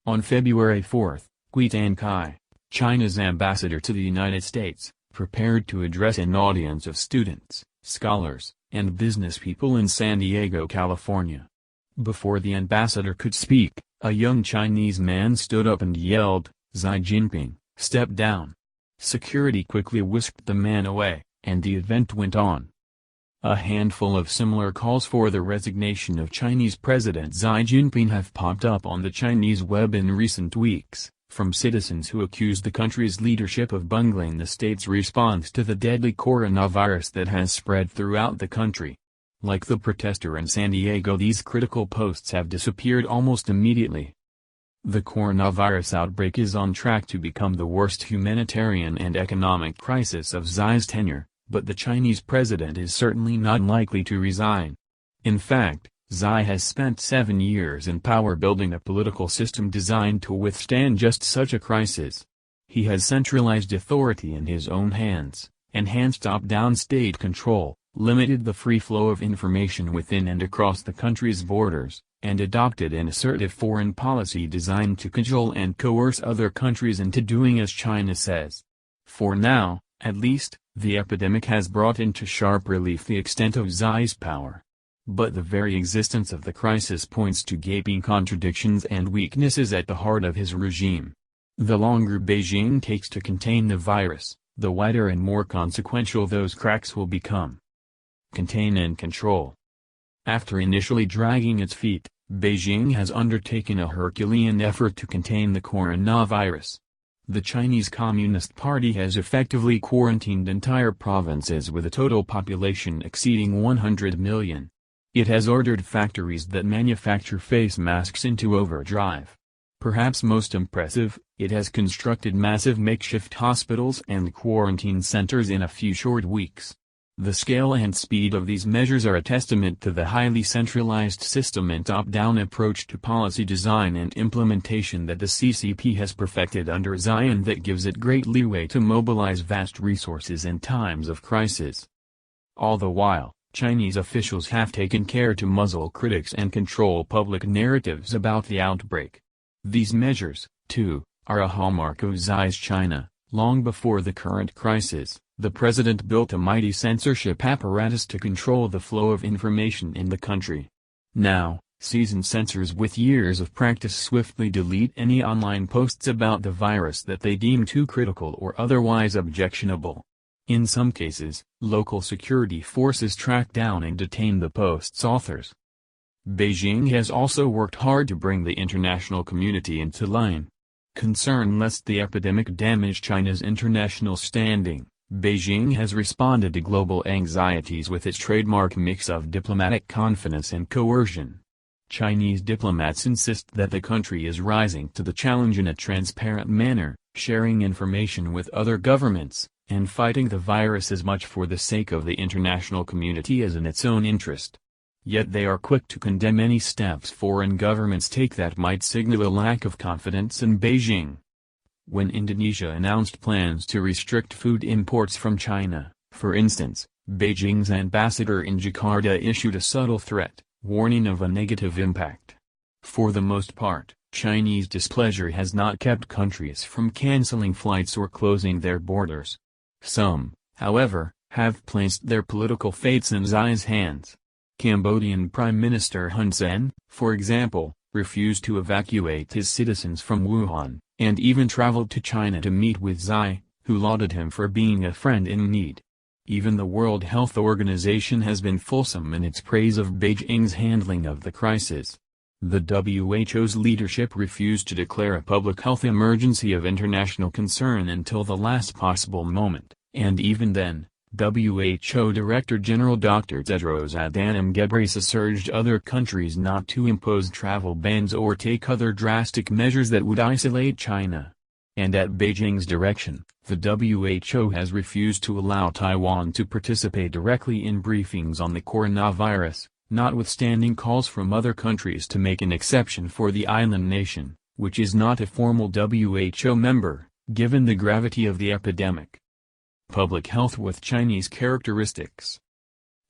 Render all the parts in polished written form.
On February 4, Guitan Kai, China's ambassador to the United States, prepared to address an audience of students, scholars, and business people in San Diego, California. Before the ambassador could speak, a young Chinese man stood up and yelled, "Xi Jinping, step down." Security quickly whisked the man away, and the event went on. A handful of similar calls for the resignation of Chinese President Xi Jinping have popped up on the Chinese web in recent weeks, from citizens who accuse the country's leadership of bungling the state's response to the deadly coronavirus that has spread throughout the country. Like the protester in San Diego, these critical posts have disappeared almost immediately. The coronavirus outbreak is on track to become the worst humanitarian and economic crisis of Xi's tenure, but the Chinese president is certainly not likely to resign. In fact, Xi has spent 7 years in power building a political system designed to withstand just such a crisis. He has centralized authority in his own hands, enhanced top-down state control, limited the free flow of information within and across the country's borders, and adopted an assertive foreign policy designed to cajole and coerce other countries into doing as China says. For now, at least, the epidemic has brought into sharp relief the extent of Xi's power. But the very existence of the crisis points to gaping contradictions and weaknesses at the heart of his regime. The longer Beijing takes to contain the virus, the wider and more consequential those cracks will become. Contain and control. After initially dragging its feet, Beijing has undertaken a Herculean effort to contain the coronavirus. The Chinese Communist Party has effectively quarantined entire provinces with a total population exceeding 100 million. It has ordered factories that manufacture face masks into overdrive. Perhaps most impressive, it has constructed massive makeshift hospitals and quarantine centers in a few short weeks. The scale and speed of these measures are a testament to the highly centralized system and top-down approach to policy design and implementation that the CCP has perfected under Xi, and that gives it great leeway to mobilize vast resources in times of crisis. All the while, Chinese officials have taken care to muzzle critics and control public narratives about the outbreak. These measures, too, are a hallmark of Xi's China. Long before the current crisis, the president built a mighty censorship apparatus to control the flow of information in the country. Now, seasoned censors with years of practice swiftly delete any online posts about the virus that they deem too critical or otherwise objectionable. In some cases, local security forces track down and detain the post's authors. Beijing has also worked hard to bring the international community into line. Concerned lest the epidemic damage China's international standing, Beijing has responded to global anxieties with its trademark mix of diplomatic confidence and coercion. Chinese diplomats insist that the country is rising to the challenge in a transparent manner, sharing information with other governments, and fighting the virus as much for the sake of the international community as in its own interest. Yet they are quick to condemn any steps foreign governments take that might signal a lack of confidence in Beijing. When Indonesia announced plans to restrict food imports from China, for instance, Beijing's ambassador in Jakarta issued a subtle threat, warning of a negative impact. For the most part, Chinese displeasure has not kept countries from canceling flights or closing their borders. Some, however, have placed their political fates in Xi's hands. Cambodian Prime Minister Hun Sen, for example, refused to evacuate his citizens from Wuhan, and even traveled to China to meet with Xi, who lauded him for being a friend in need. Even the World Health Organization has been fulsome in its praise of Beijing's handling of the crisis. The WHO's leadership refused to declare a public health emergency of international concern until the last possible moment, and even then, WHO Director General Dr. Tedros Adhanom Ghebreyesus urged other countries not to impose travel bans or take other drastic measures that would isolate China. And at Beijing's direction, the WHO has refused to allow Taiwan to participate directly in briefings on the coronavirus, notwithstanding calls from other countries to make an exception for the island nation, which is not a formal WHO member, given the gravity of the epidemic. Public health with Chinese characteristics.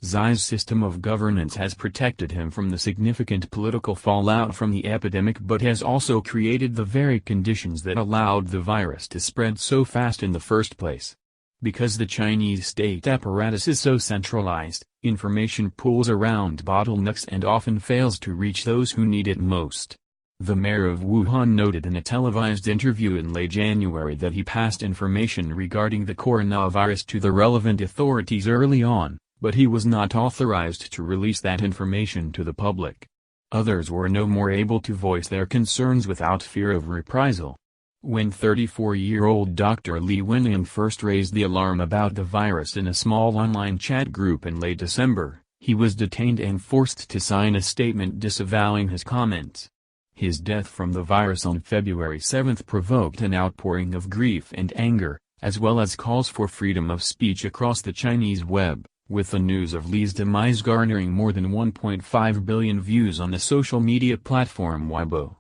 Xi's system of governance has protected him from the significant political fallout from the epidemic but has also created the very conditions that allowed the virus to spread so fast in the first place. Because the Chinese state apparatus is so centralized, information pools around bottlenecks and often fails to reach those who need it most. The mayor of Wuhan noted in a televised interview in late January that he passed information regarding the coronavirus to the relevant authorities early on, but he was not authorized to release that information to the public. Others were no more able to voice their concerns without fear of reprisal. When 34-year-old Dr. Li Wenliang first raised the alarm about the virus in a small online chat group in late December, he was detained and forced to sign a statement disavowing his comments. His death from the virus on February 7 provoked an outpouring of grief and anger, as well as calls for freedom of speech across the Chinese web, with the news of Li's demise garnering more than 1.5 billion views on the social media platform Weibo.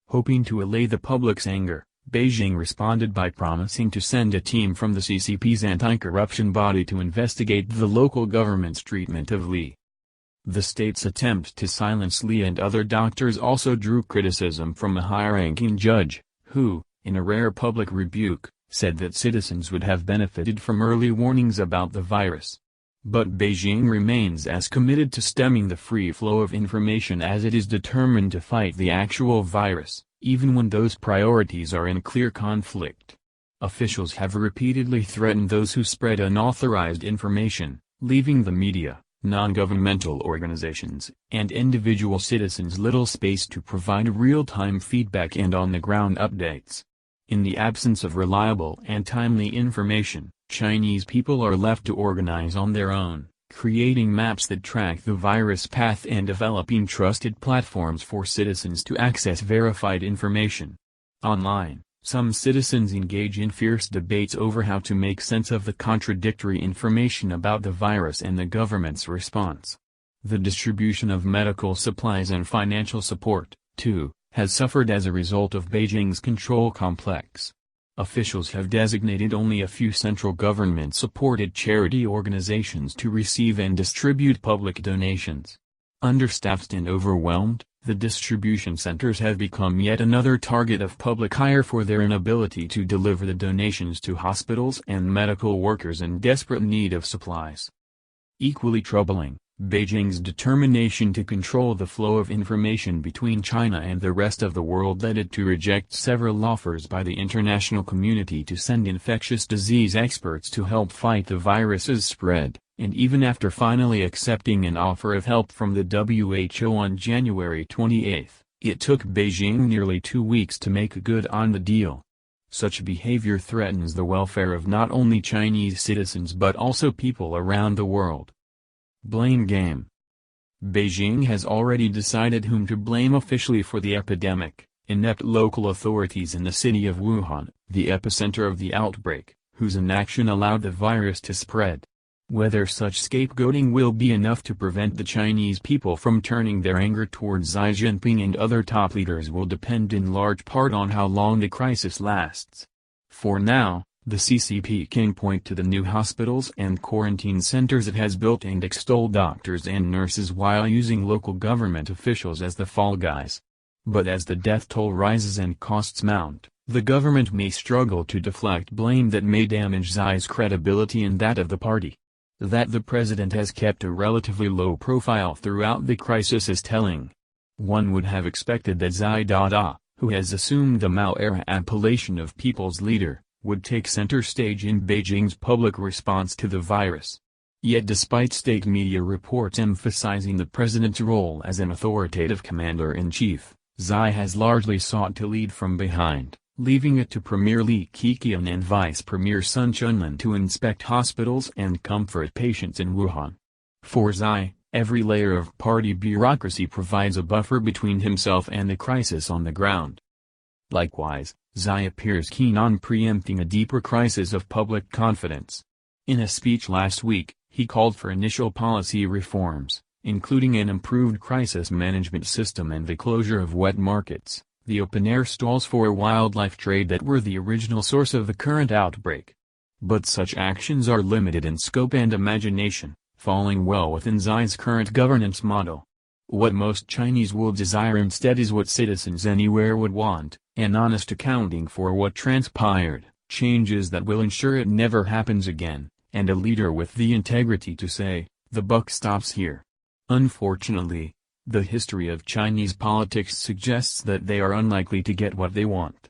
Hoping to allay the public's anger, Beijing responded by promising to send a team from the CCP's anti-corruption body to investigate the local government's treatment of Li. The state's attempt to silence Li and other doctors also drew criticism from a high-ranking judge, who, in a rare public rebuke, said that citizens would have benefited from early warnings about the virus. But Beijing remains as committed to stemming the free flow of information as it is determined to fight the actual virus, even when those priorities are in clear conflict. Officials have repeatedly threatened those who spread unauthorized information, leaving the media, non-governmental organizations, and individual citizens little space to provide real-time feedback and on-the-ground updates. In the absence of reliable and timely information, Chinese people are left to organize on their own, creating maps that track the virus path and developing trusted platforms for citizens to access verified information. Online, some citizens engage in fierce debates over how to make sense of the contradictory information about the virus and the government's response. The distribution of medical supplies and financial support, too, has suffered as a result of Beijing's control complex. Officials have designated only a few central government-supported charity organizations to receive and distribute public donations. Understaffed and overwhelmed, the distribution centers have become yet another target of public ire for their inability to deliver the donations to hospitals and medical workers in desperate need of supplies. Equally troubling, Beijing's determination to control the flow of information between China and the rest of the world led it to reject several offers by the international community to send infectious disease experts to help fight the virus's spread, and even after finally accepting an offer of help from the WHO on January 28, it took Beijing nearly 2 weeks to make good on the deal. Such behavior threatens the welfare of not only Chinese citizens but also people around the world. Blame game. Beijing has already decided whom to blame officially for the epidemic: inept local authorities in the city of Wuhan, the epicenter of the outbreak, whose inaction allowed the virus to spread. Whether such scapegoating will be enough to prevent the Chinese people from turning their anger towards Xi Jinping and other top leaders will depend in large part on how long the crisis lasts. For now, the CCP can point to the new hospitals and quarantine centers it has built and extol doctors and nurses while using local government officials as the fall guys. But as the death toll rises and costs mount, the government may struggle to deflect blame that may damage Xi's credibility and that of the party. That the president has kept a relatively low profile throughout the crisis is telling. One would have expected that Xi Dada, who has assumed the Mao-era appellation of people's leader, would take center stage in Beijing's public response to the virus. Yet despite state media reports emphasizing the president's role as an authoritative commander-in-chief, Xi has largely sought to lead from behind, leaving it to Premier Li Keqiang and Vice Premier Sun Chunlin to inspect hospitals and comfort patients in Wuhan. For Xi, every layer of party bureaucracy provides a buffer between himself and the crisis on the ground. Likewise, Xi appears keen on preempting a deeper crisis of public confidence. In a speech last week, he called for initial policy reforms, including an improved crisis management system and the closure of wet markets, the open-air stalls for wildlife trade that were the original source of the current outbreak. But such actions are limited in scope and imagination, falling well within Xi's current governance model. What most Chinese will desire instead is what citizens anywhere would want, an honest accounting for what transpired, changes that will ensure it never happens again, and a leader with the integrity to say, "The buck stops here." Unfortunately, the history of Chinese politics suggests that they are unlikely to get what they want.